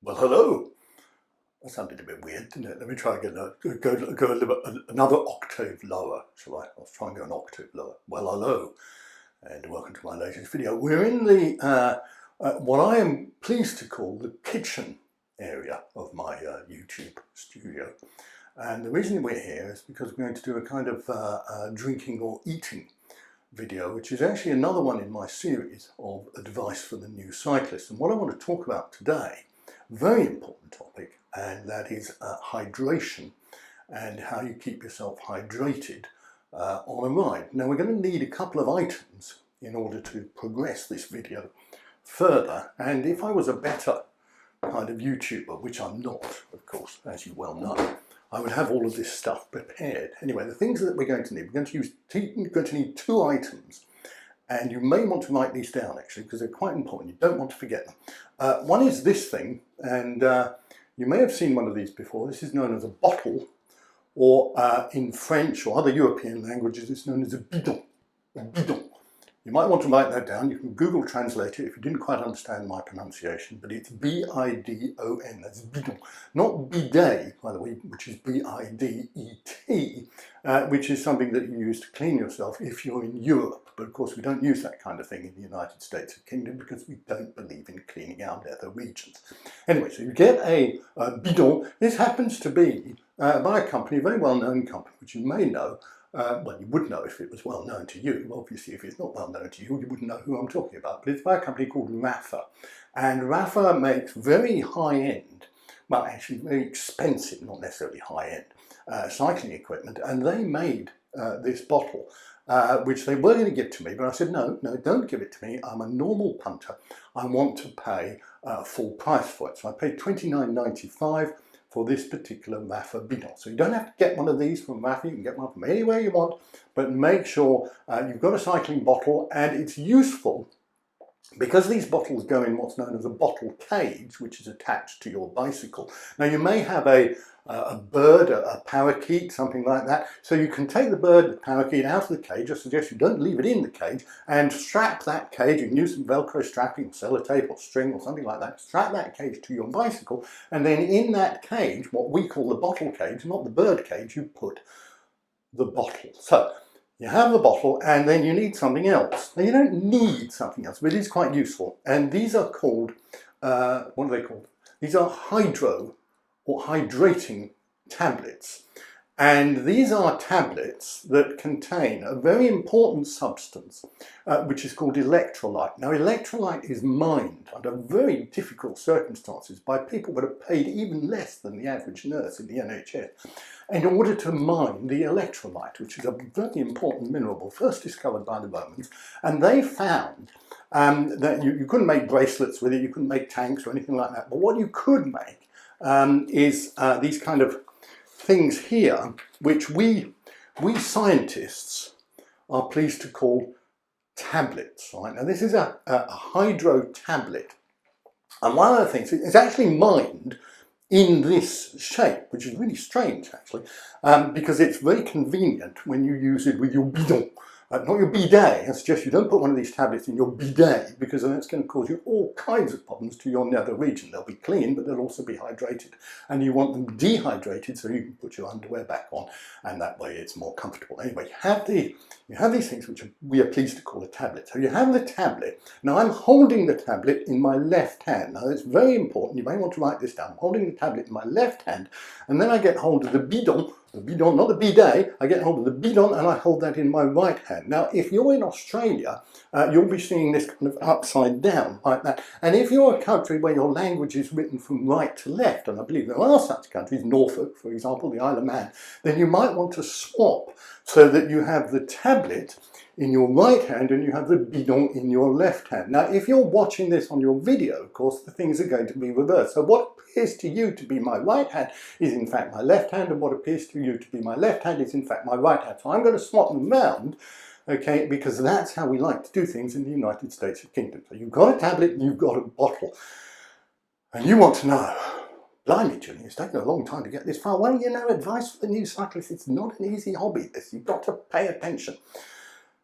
Well, hello. That sounded a bit weird, didn't it? Let me try again. Go a little bit, another octave lower, shall I? I'll try and go an octave lower. Well, hello, and welcome to my latest video. We're in the what I am pleased to call the kitchen area of my YouTube studio. And the reason we're here is because we're going to do a kind of drinking or eating video, which is actually another one in my series of advice for the new cyclist. And what I want to talk about today, very important topic, and that is hydration and how you keep yourself hydrated on a ride. Now we're going to need a couple of items in order to progress this video further, and if I was a better kind of YouTuber, which I'm not, of course, as you well know, I would have all of this stuff prepared. Anyway, the things that we're going to need, we're going to need two items, and you may want to write these down actually because they're quite important. You don't want to forget them. One is this thing, and you may have seen one of these before. This is known as a bottle, or in French or other European languages, it's known as a bidon. A bidon. You might want to write that down. You can Google translate it if you didn't quite understand my pronunciation, but it's B-I-D-O-N, that's bidon. Not bidet, by the way, which is B-I-D-E-T, which is something that you use to clean yourself if you're in Europe. But of course we don't use that kind of thing in the United States of Kingdom because we don't believe in cleaning our nether regions. Anyway, so you get a bidon. This happens to be by a company, a very well-known company, which you may know. Well, you would know if it was well known to you. Obviously, if it's not well known to you, you wouldn't know who I'm talking about. But it's by a company called Rapha. And Rapha makes very high-end, well, actually very expensive, not necessarily high-end, cycling equipment. And they made this bottle, which they were going to give to me. But I said, no, don't give it to me. I'm a normal punter. I want to pay full price for it. So I paid $29.95 for this particular Rapha bidon. So you don't have to get one of these from Rapha, you can get one from anywhere you want, but make sure you've got a cycling bottle, and it's useful because these bottles go in what's known as a bottle cage, which is attached to your bicycle. Now you may have a bird, a parakeet, something like that. So you can take the bird, the parakeet out of the cage. I suggest you don't leave it in the cage, and strap that cage. You can use some Velcro strapping, sellotape or string or something like that. Strap that cage to your bicycle, and then in that cage, what we call the bottle cage, not the bird cage, you put the bottle. So you have the bottle, and then you need something else. Now you don't need something else, but it is quite useful. And these are called, what are they called? These are hydro or hydrating tablets. And these are tablets that contain a very important substance, which is called electrolyte. Now, electrolyte is mined under very difficult circumstances by people that are paid even less than the average nurse in the NHS in order to mine the electrolyte, which is a very important mineral, first discovered by the Romans. And they found that you couldn't make bracelets with it, you couldn't make tanks or anything like that. But what you could make is these kind of things here, which we scientists are pleased to call tablets. Right? Now this is a hydro tablet, and one of the things, it's actually mined in this shape, which is really strange actually, because it's very convenient when you use it with your bidon. Not your bidet. I suggest you don't put one of these tablets in your bidet, because then it's going to cause you all kinds of problems to your nether region. They'll be clean, but they'll also be hydrated. And you want them dehydrated so you can put your underwear back on, and that way it's more comfortable. Anyway, you have these things which we are pleased to call a tablet. So you have the tablet. Now I'm holding the tablet in my left hand. Now it's very important. You may want to write this down. I'm holding the tablet in my left hand, and then I get hold of the bidon, not the bidet. I get hold of the bidon and I hold that in my right hand. Now, if you're in Australia, you'll be seeing this kind of upside down like that. And if you're a country where your language is written from right to left, and I believe there are such countries, Norfolk, for example, the Isle of Man, then you might want to swap so that you have the tablet in your right hand and you have the bidon in your left hand. Now, if you're watching this on your video, of course, the things are going to be reversed. So what appears to you to be my right hand is in fact my left hand, and what appears to you to be my left hand is in fact my right hand. So I'm going to swap them round, okay, because that's how we like to do things in the United States of Kingdom. So you've got a tablet and you've got a bottle, and you want to know, blimey, Julian, it's taken a long time to get this far. Well, you know, advice for the new cyclist, it's not an easy hobby, this. You've got to pay attention.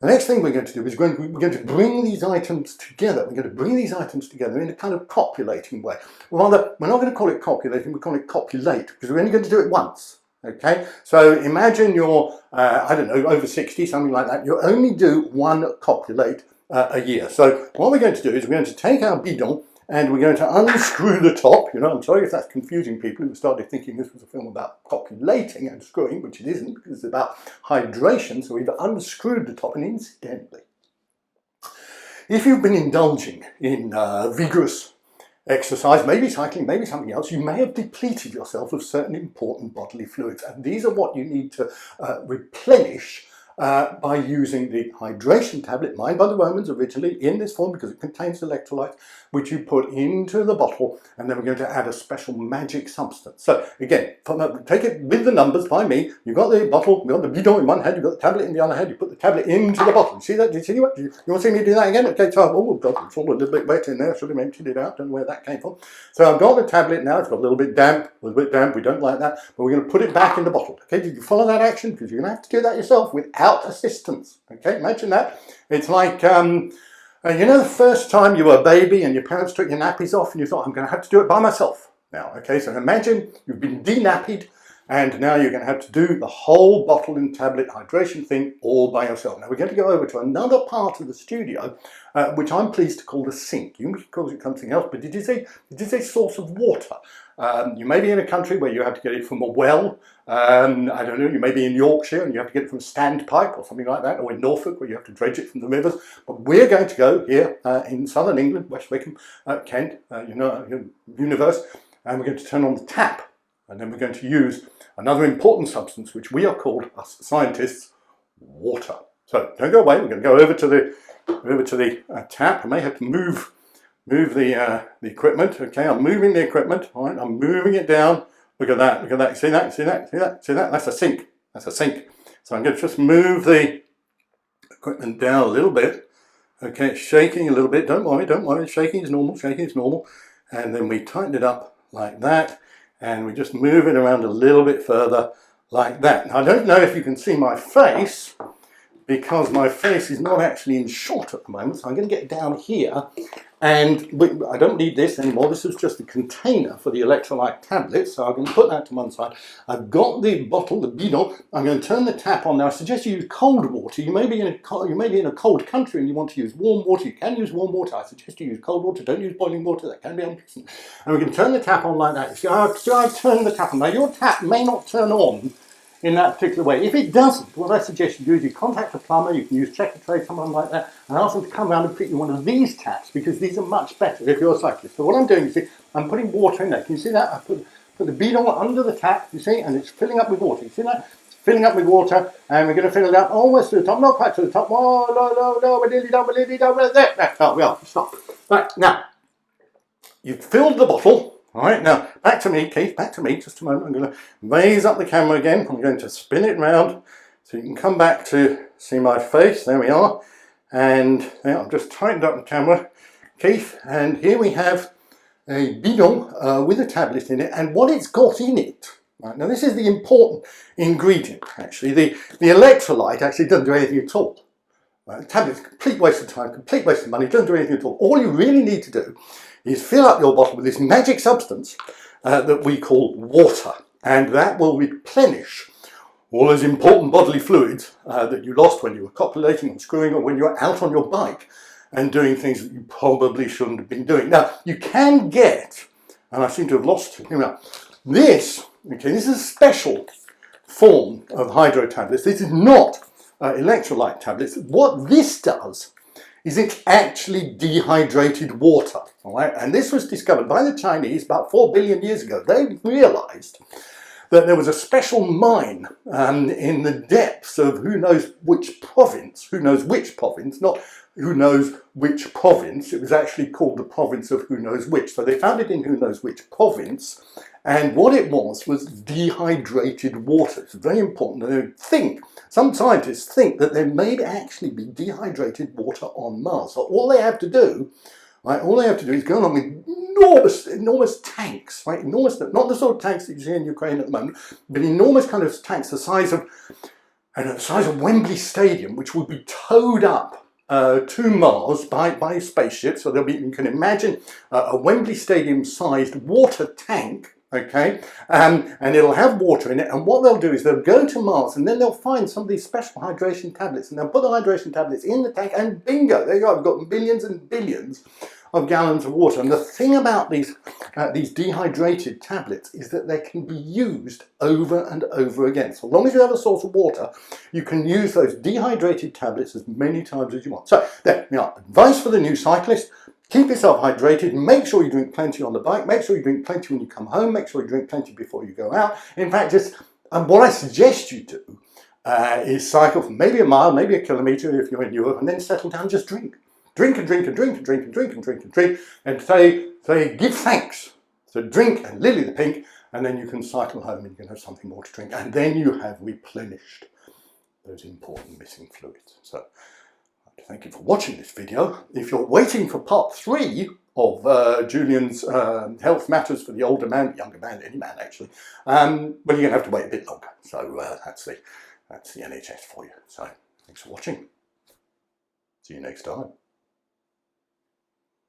The next thing we're going to do is we're going to bring these items together. We're going to bring these items together in a kind of copulating way. Rather, we're not going to call it copulating, we're calling it copulate, because we're only going to do it once. Okay, so imagine you're, I don't know, over 60, something like that. You only do one copulate a year. So what we're going to do is we're going to take our bidon and we're going to unscrew the top. You know, I'm sorry if that's confusing people who started thinking this was a film about copulating and screwing, which it isn't, because it's about hydration. So we've unscrewed the top, and incidentally, if you've been indulging in vigorous exercise, maybe cycling, maybe something else, you may have depleted yourself of certain important bodily fluids, and these are what you need to replenish by using the hydration tablet, mined by the Romans originally in this form because it contains electrolytes, which you put into the bottle, and then we're going to add a special magic substance. So again, take it with the numbers by me. You've got the bottle, you've got the bidon in one hand, you've got the tablet in the other hand, you put the tablet into the bottle. You see that? Do you see what? You want to see me do that again? Okay, so, oh God, it's all a little bit wet in there. I should have emptied it out. Don't know where that came from. So I've got the tablet now. It's got a little bit damp. We don't like that, but we're going to put it back in the bottle. Okay, did you follow that action? Because you're going to have to do that yourself without assistance. Okay, imagine that. It's like, you know, the first time you were a baby and your parents took your nappies off and you thought, I'm going to have to do it by myself now. Okay, so imagine you've been de-nappied and now you're going to have to do the whole bottle and tablet hydration thing all by yourself. Now we're going to go over to another part of the studio, which I'm pleased to call the sink. You can call it something else, but did you say source of water? You may be in a country where you have to get it from a well. I don't know, you may be in Yorkshire and you have to get it from a standpipe or something like that, or in Norfolk where you have to dredge it from the rivers. But we're going to go here in southern England, West Wickham, Kent, universe, and we're going to turn on the tap. And then we're going to use another important substance, which we are called, us scientists, water. So don't go away. We're going to go over to the tap. I may have to move the equipment. Okay, I'm moving the equipment. All right, I'm moving it down. Look at that. Look at that. See that? See that? See that? See that? That's a sink. That's a sink. So I'm going to just move the equipment down a little bit. Okay, it's shaking a little bit. Don't worry. Don't worry. Shaking is normal. Shaking is normal. And then we tighten it up like that. And we just move it around a little bit further like that. Now, I don't know if you can see my face because my face is not actually in shot at the moment. So I'm going to get down here, and I don't need this anymore. This is just a container for the electrolyte tablet. So I'm going to put that to one side. I've got the bottle, the bidon. I'm going to turn the tap on now. I suggest you use cold water. You may be in a cold country and you want to use warm water. You can use warm water. I suggest you use cold water. Don't use boiling water. That can be unpleasant. And we can turn the tap on like that. You see, I've turned the tap on. Now your tap may not turn on in that particular way. If it doesn't, what I suggest you do is you contact a plumber. You can use Check a Trade, someone like that, and ask them to come around and fit you one of these taps, because these are much better if you're a cyclist. So what I'm doing, you see, I'm putting water in there. Can you see that? I put the bidon under the tap, you see, and it's filling up with water. You see that? It's filling up with water, and we're going to fill it up almost to the top, not quite to the top. Oh, no, we're nearly done, there. Oh, we are. Stop. Right, now, you've filled the bottle. All right, now back to me, Keith, back to me, just a moment. I'm going to raise up the camera again. I'm going to spin it round so you can come back to see my face. There we are. And now I've just tightened up the camera, Keith, and here we have a bidon with a tablet in it, and what it's got in it. Right, now this is the important ingredient, actually. The electrolyte actually doesn't do anything at all. Right, the tablet's a complete waste of time, complete waste of money, doesn't do anything at all. All you really need to do is fill up your bottle with this magic substance that we call water, and that will replenish all those important bodily fluids that you lost when you were copulating and screwing, or when you were out on your bike and doing things that you probably shouldn't have been doing. Now, you can get, and I seem to have lost, this is a special form of hydro tablets. This is not electrolyte tablets. What this does is it's actually dehydrated water, all right? And this was discovered by the Chinese about 4 billion years ago. They realized that there was a special mine in the depths of who knows which province, not who knows which province. It was actually called the province of who knows which. So they found it in who knows which province, and what it was dehydrated water. It's very important. Some scientists think that there may actually be dehydrated water on Mars. So all they have to do, right, is go along with enormous tanks, right? Enormous, not the sort of tanks that you see in Ukraine at the moment, but enormous kind of tanks the size of and at the size of Wembley Stadium, which would be towed up to Mars by a spaceship. So there'll be, you can imagine a Wembley Stadium sized water tank, okay, and it'll have water in it, and what they'll do is they'll go to Mars and then they'll find some of these special hydration tablets and they'll put the hydration tablets in the tank and bingo, there you go, we've got billions and billions of gallons of water. And the thing about these dehydrated tablets is that they can be used over and over again. So long as you have a source of water, you can use those dehydrated tablets as many times as you want. So there, advice for the new cyclist: keep yourself hydrated, make sure you drink plenty on the bike, make sure you drink plenty when you come home, make sure you drink plenty before you go out. In fact, what I suggest you do is cycle for maybe a mile, maybe a kilometre if you're in Europe, and then settle down, just drink. Drink and drink and drink and drink and drink and drink and drink and say give thanks. So drink and lily the pink, and then you can cycle home and you can have something more to drink, and then you have replenished those important missing fluids. So I'd like to thank you for watching this video. If you're waiting for part 3 of Julian's Health Matters for the Older Man, Younger Man, any man actually, well, you're going to have to wait a bit longer. So that's the NHS for you. So thanks for watching. See you next time.